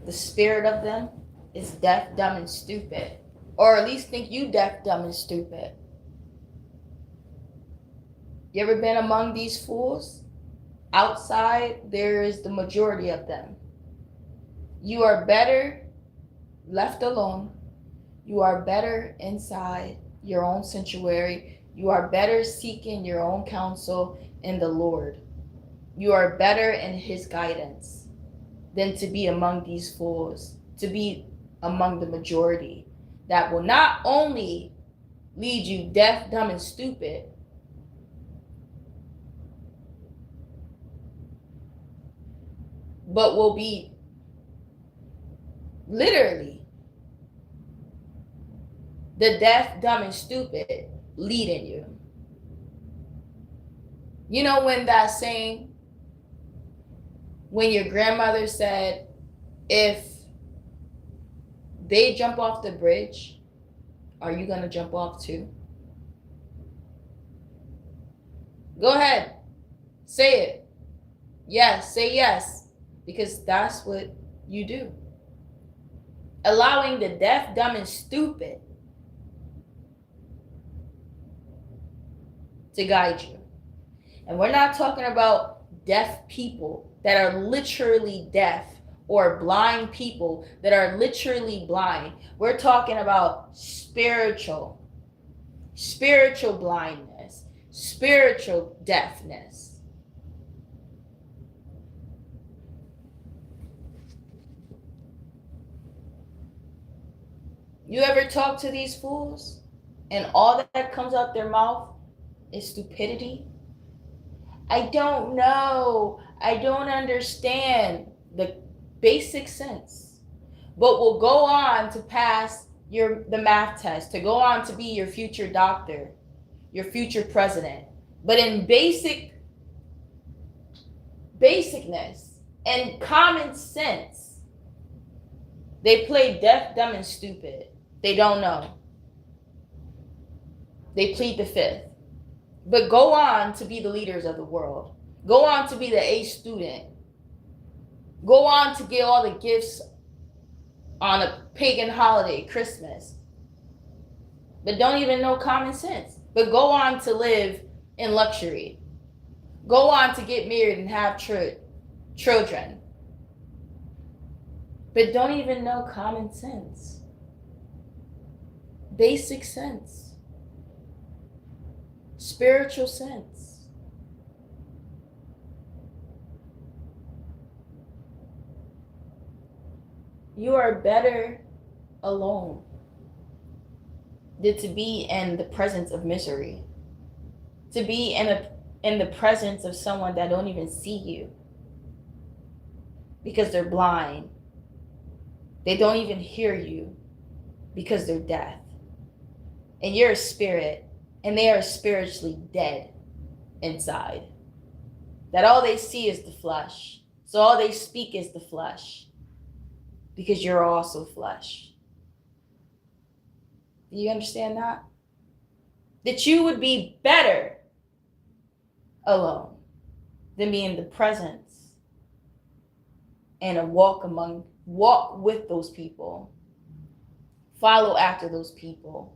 the spirit of them is deaf, dumb, and stupid. Or at least think you deaf, dumb, and stupid. You ever been among these fools? Outside, there is the majority of them. You are better left alone. You are better inside your own sanctuary. You are better seeking your own counsel in the Lord. You are better in His guidance than to be among these fools, to be among the majority that will not only lead you deaf, dumb, and stupid, but will be literally the deaf, dumb, and stupid leading you. You know when that saying, when your grandmother said, if they jump off the bridge, are you going to jump off too? Go ahead. Say it. Yes, say yes. Because that's what you do. Allowing the deaf, dumb, and stupid to guide you. And we're not talking about deaf people that are literally deaf or blind people that are literally blind. We're talking about spiritual blindness, spiritual deafness. You ever talk to these fools and all that comes out their mouth is stupidity? I don't know. I don't understand the basic sense. But will go on to pass the math test, to go on to be your future doctor, your future president. But in basicness and common sense, they play deaf, dumb, and stupid. They don't know. They plead the fifth. But go on to be the leaders of the world. Go on to be the A student. Go on to get all the gifts on a pagan holiday, Christmas. But don't even know common sense. But go on to live in luxury. Go on to get married and have children. But don't even know common sense. Basic sense. Spiritual sense. You are better alone than to be in the presence of misery. To be in the presence of someone that don't even see you because they're blind. They don't even hear you because they're deaf. And you're a spirit, and they are spiritually dead inside. That all they see is the flesh. So all they speak is the flesh. Because you're also flesh. Do you understand that? That you would be better alone than be in the presence and walk with those people. Follow after those people.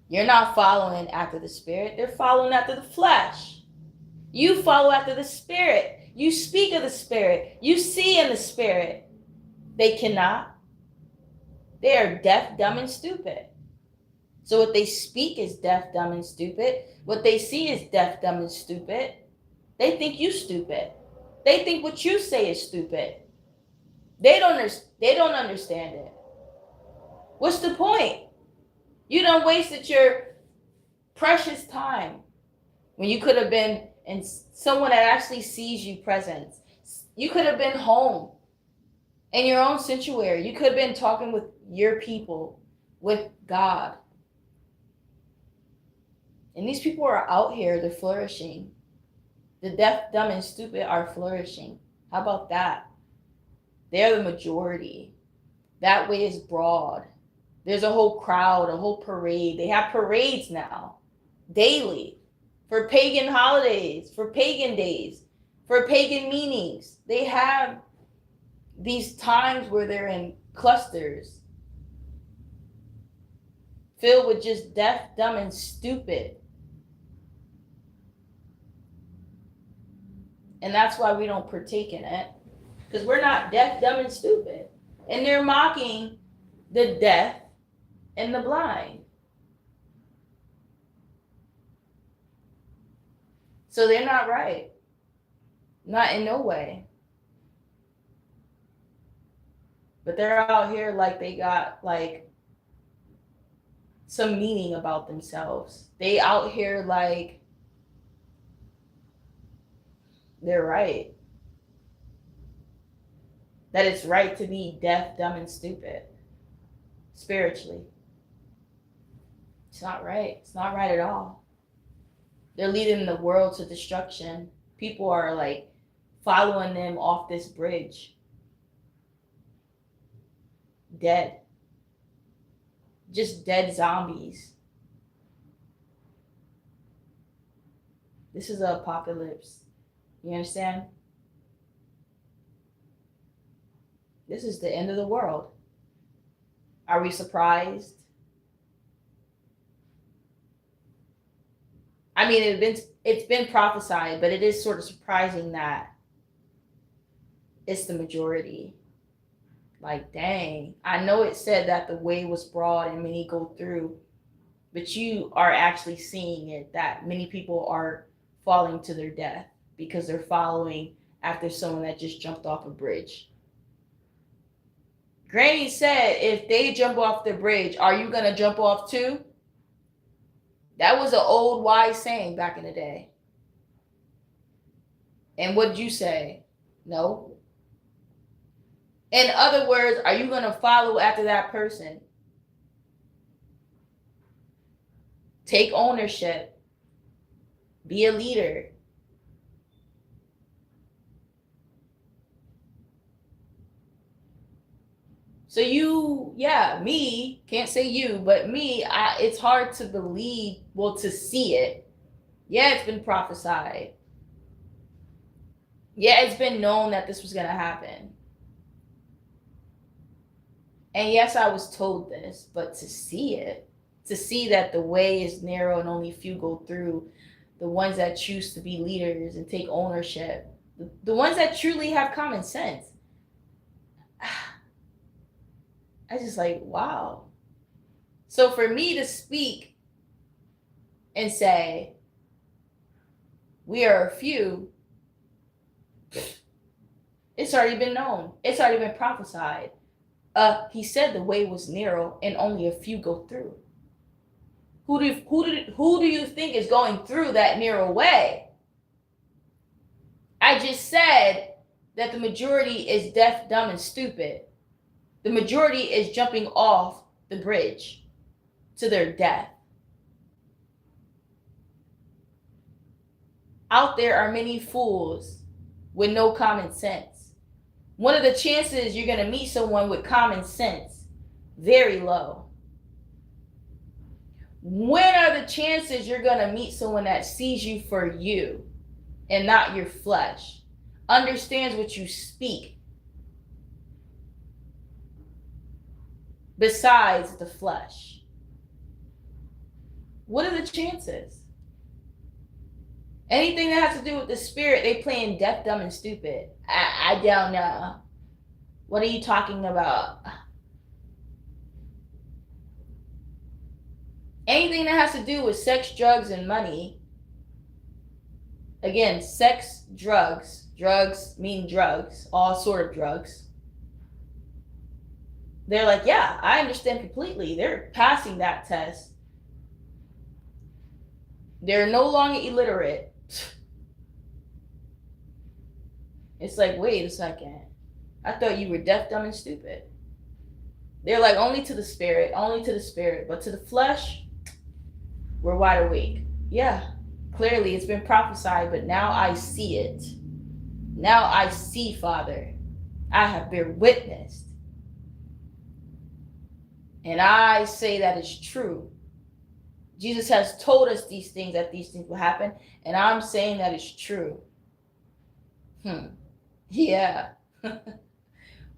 You're not following after the spirit. They're following after the flesh. You follow after the spirit. You speak of the spirit. You see in the spirit. They cannot. They are deaf, dumb, and stupid. So what they speak is deaf, dumb, and stupid. What they see is deaf, dumb, and stupid. They think you stupid. They think what you say is stupid. They don't understand it. What's the point? You done wasted your precious time when you could have been in someone that actually sees you present. You could have been home in your own sanctuary. You could have been talking with your people, with God. And these people are out here, they're flourishing. The deaf, dumb, and stupid are flourishing. How about that? They're the majority. That way is broad. There's a whole crowd, a whole parade. They have parades now, daily, for pagan holidays, for pagan days, for pagan meanings. They have these times where they're in clusters filled with just deaf, dumb, and stupid. And that's why we don't partake in it, because we're not deaf, dumb, and stupid. And they're mocking the deaf and the blind. So they're not right. Not in no way. But they're out here like they got like some meaning about themselves. They out here like they're right. That it's right to be deaf, dumb, and stupid spiritually. It's not right. It's not right at all. They're leading the world to destruction. People are like following them off this bridge. Dead. Just dead zombies. This is an apocalypse. You understand? This is the end of the world. Are we surprised? I mean, it's been prophesied, but it is sort of surprising that it's the majority. Like, dang. I know it said that the way was broad and many go through, but you are actually seeing it, that many people are falling to their death because they're following after someone that just jumped off a bridge. Granny said, if they jump off the bridge, are you going to jump off too? That was an old wise saying back in the day. And what did you say? No. In other words, are you going to follow after that person? Take ownership. Be a leader. So me, can't say you, but me, it's hard to believe, to see it. Yeah, it's been prophesied. Yeah, it's been known that this was going to happen. And yes, I was told this, but to see it, to see that the way is narrow and only few go through, the ones that choose to be leaders and take ownership, the ones that truly have common sense. I just like, wow. So for me to speak and say, we are a few, it's already been known. It's already been prophesied. He said the way was narrow and only a few go through. Who do you think is going through that narrow way? I just said that the majority is deaf, dumb, and stupid. The majority is jumping off the bridge to their death. Out there are many fools with no common sense. One of the chances you're going to meet someone with common sense, very low. When are the chances you're going to meet someone that sees you for you and not your flesh, understands what you speak besides the flesh? What are the chances? Anything that has to do with the spirit, they playing deaf, dumb, and stupid. I don't know. What are you talking about? Anything that has to do with sex, drugs, and money. Again, sex, drugs. Drugs mean drugs. All sort of drugs. They're like, yeah, I understand completely. They're passing that test. They're no longer illiterate. It's like, wait a second. I thought you were deaf, dumb, and stupid. They're like, only to the spirit, but to the flesh, we're wide awake. Yeah, clearly it's been prophesied, but now I see it. Now I see, Father. I have been witnessed. And I say that is true. Jesus has told us these things, that these things will happen, and I'm saying that it's true. Yeah.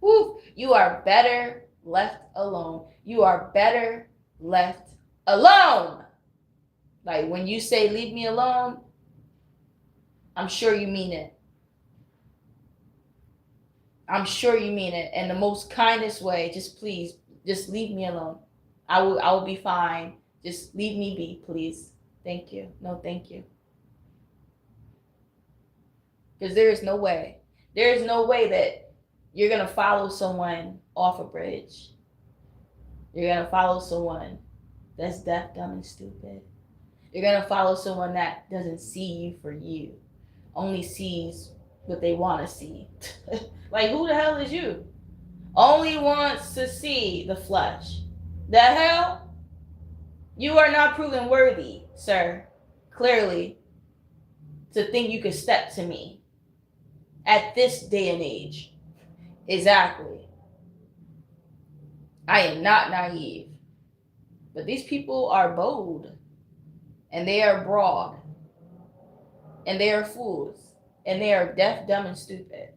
Whew, you are better left alone. You are better left alone. Like when you say leave me alone, I'm sure you mean it. I'm sure you mean it in the most kindest way. Just please, just leave me alone. I will be fine. Just leave me be, please. Thank you. No, thank you. Because there is no way. There is no way that you're gonna follow someone off a bridge. You're gonna follow someone that's deaf, dumb, and stupid. You're gonna follow someone that doesn't see you for you, only sees what they want to see. Like, who the hell is you? Only wants to see the flesh. The hell? You are not proven worthy, sir, clearly, to think you could step to me at this day and age. Exactly. I am not naive. But these people are bold, and they are broad, and they are fools, and they are deaf, dumb, and stupid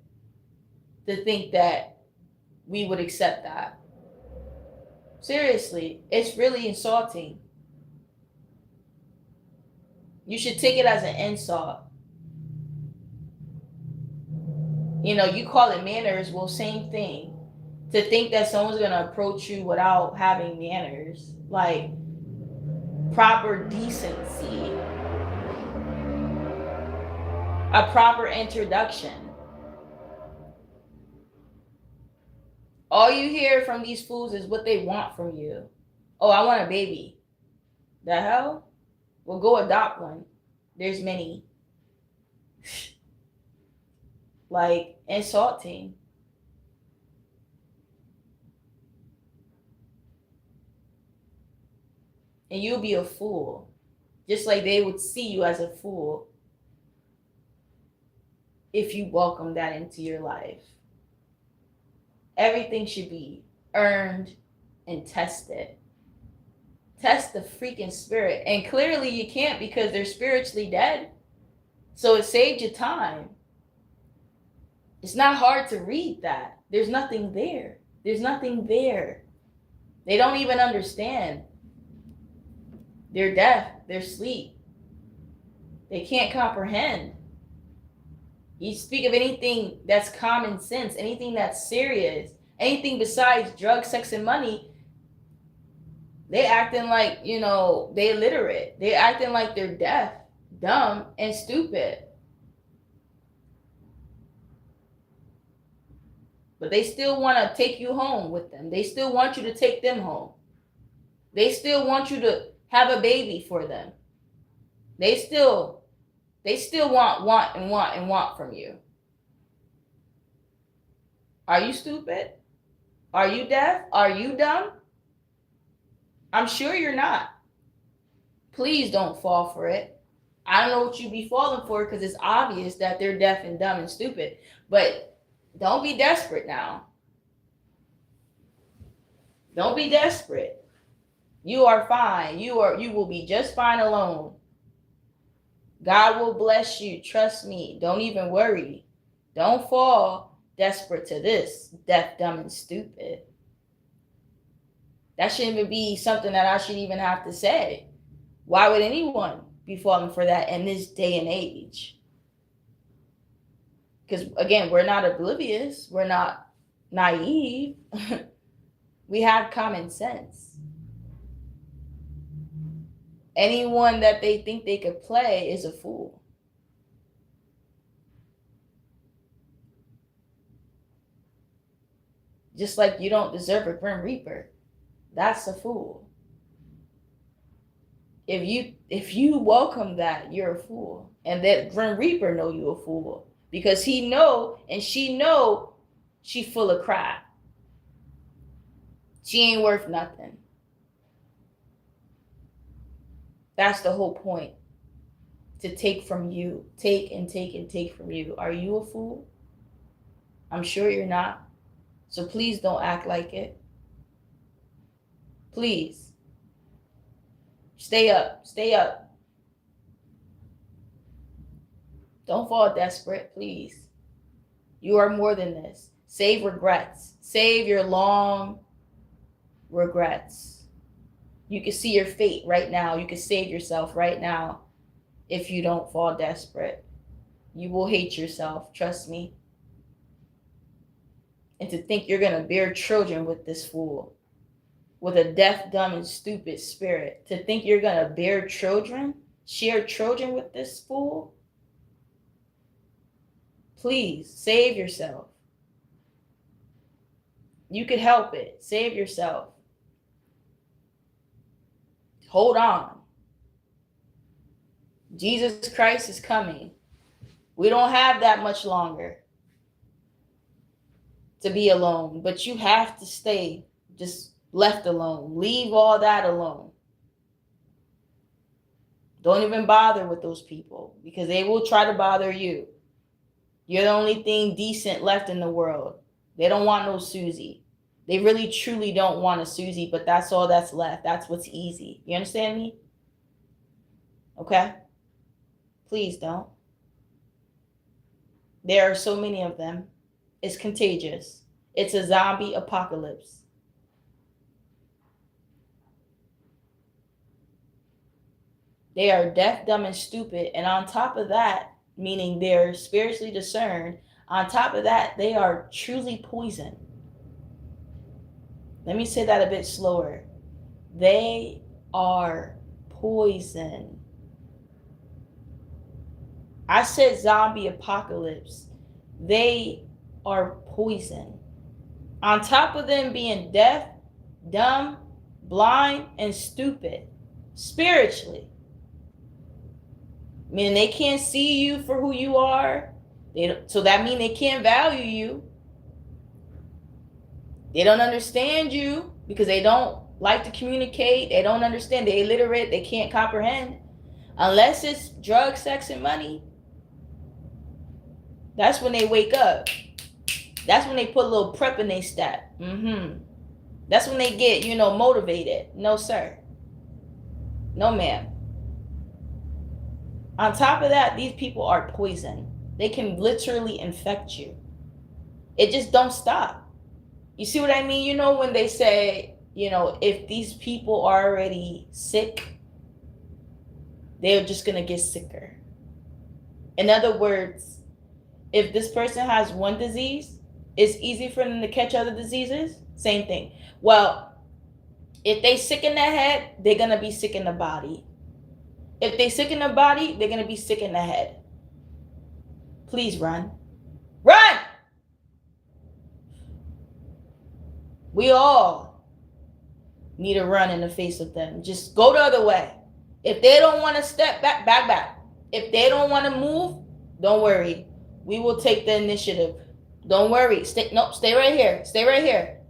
to think that we would accept that. Seriously, it's really insulting. You should take it as an insult. You know, you call it manners, well, same thing. To think that someone's gonna approach you without having manners, like proper decency, a proper introduction. All you hear from these fools is what they want from you. Oh, I want a baby. The hell? Well, go adopt one. There's many. Like, insulting. And you'll be a fool. Just like they would see you as a fool if you welcome that into your life. Everything should be earned and tested. Test the freaking spirit. And clearly you can't because they're spiritually dead. So it saved you time. It's not hard to read that. There's nothing there. There's nothing there. They don't even understand. They're deaf. They're asleep. They can't comprehend. You speak of anything that's common sense, anything that's serious, anything besides drugs, sex, and money, they acting like, you know, they illiterate. They acting like they're deaf, dumb, and stupid. But they still want to take you home with them. They still want you to take them home. They still want you to have a baby for them. They still want from you. Are you stupid? Are you deaf? Are you dumb? I'm sure you're not. Please don't fall for it. I don't know what you be falling for because it's obvious that they're deaf and dumb and stupid. But don't be desperate now. Don't be desperate. You are fine. You will be just fine alone. God will bless you. Trust me. Don't even worry. Don't fall desperate to this. Deaf, dumb, and stupid. That shouldn't even be something that I should even have to say. Why would anyone be falling for that in this day and age? Because, again, we're not oblivious. We're not naive. We have common sense. Anyone that they think they could play is a fool. Just like you don't deserve a Grim Reaper. That's a fool. If you welcome that, you're a fool. And that Grim Reaper know you a fool. Because he know and she know she full of crap. She ain't worth nothing. That's the whole point. To take from you. Take and take and take from you. Are you a fool? I'm sure you're not. So please don't act like it. Please. Stay up. Stay up. Don't fall desperate, please. You are more than this. Save regrets. Save your long regrets. You can see your fate right now. You can save yourself right now if you don't fall desperate. You will hate yourself, trust me. And to think you're going to bear children with this fool, with a deaf, dumb, and stupid spirit. To think you're going to bear children, share children with this fool. Please, save yourself. You could help it. Save yourself. Hold on. Jesus Christ is coming. We don't have that much longer to be alone, but you have to stay just left alone. Leave all that alone. Don't even bother with those people because they will try to bother you. You're the only thing decent left in the world. They don't want no Susie. They really truly don't want a Susie, but that's all that's left. That's what's easy. You understand me? Okay? Please don't. There are so many of them. It's contagious. It's a zombie apocalypse. They are deaf, dumb, and stupid. And on top of that, meaning they're spiritually discerned, on top of that, they are truly poison. Let me say that a bit slower. They are poison. I said zombie apocalypse. They are poison. On top of them being deaf, dumb, blind, and stupid, spiritually. Meaning they can't see you for who you are. So that means they can't value you. They don't understand you because they don't like to communicate. They don't understand. They're illiterate. They can't comprehend. Unless it's drugs, sex, and money. That's when they wake up. That's when they put a little prep in their step. That's when they get, motivated. No, sir. No, ma'am. On top of that, these people are poison. They can literally infect you. It just don't stop. You see what I mean? When they say, if these people are already sick, they're just going to get sicker. In other words, if this person has one disease, it's easy for them to catch other diseases. Same thing. Well, if they sick in the head, they're going to be sick in the body. If they sick in the body, they're going to be sick in the head. Please run. Run! We all need to run in the face of them. Just go the other way. If they don't want to step back. If they don't want to move, don't worry. We will take the initiative. Don't worry. Stay right here. Stay right here.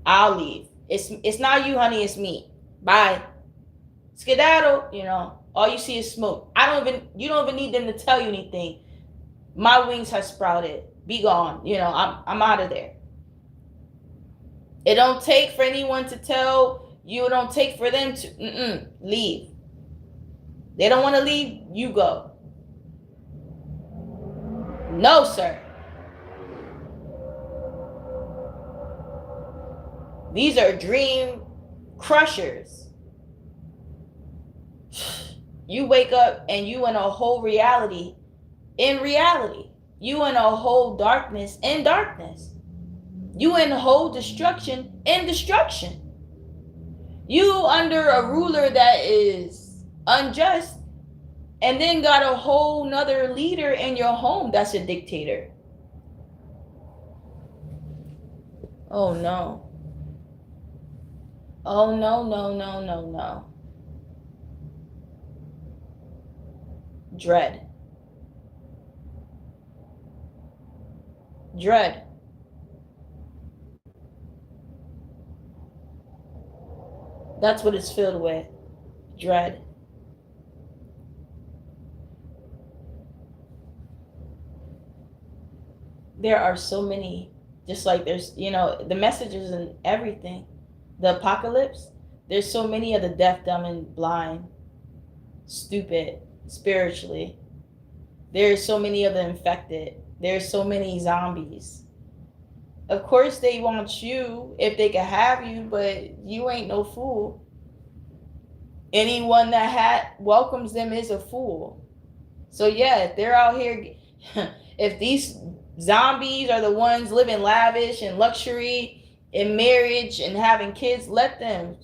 I'll leave. It's not you, honey. It's me. Bye. Skedaddle. All you see is smoke. You don't even need them to tell you anything. My wings have sprouted. Be gone. I'm out of there. It don't take for anyone to tell you. It don't take for them to leave. They don't want to leave. You go. No, sir. These are dream crushers. You wake up and you in a whole reality. In reality. You in a whole darkness in darkness. You in whole destruction in destruction. You under a ruler that is unjust and then got a whole nother leader in your home that's a dictator. Oh no. Oh no. Dread. That's what it's filled with. Dread. There are so many, just like there's, the messages and everything. The apocalypse, there's so many of the deaf, dumb, and blind, stupid, spiritually. There's so many of the infected. There's so many zombies. Of course they want you if they can have you, but you ain't no fool. Anyone that welcomes them is a fool. So yeah, if they're out here, if these zombies are the ones living lavish and luxury in marriage and having kids, let them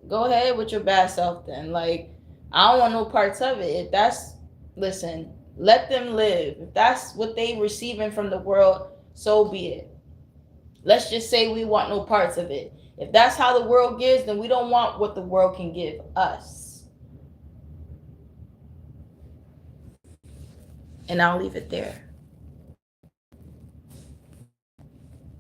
go ahead with your bad self then. Like, I don't want no parts of it. If that's, listen, let them live. If that's what they receiving from the world, so be it. Let's just say we want no parts of it. If that's how the world gives, then we don't want what the world can give us. And I'll leave it there.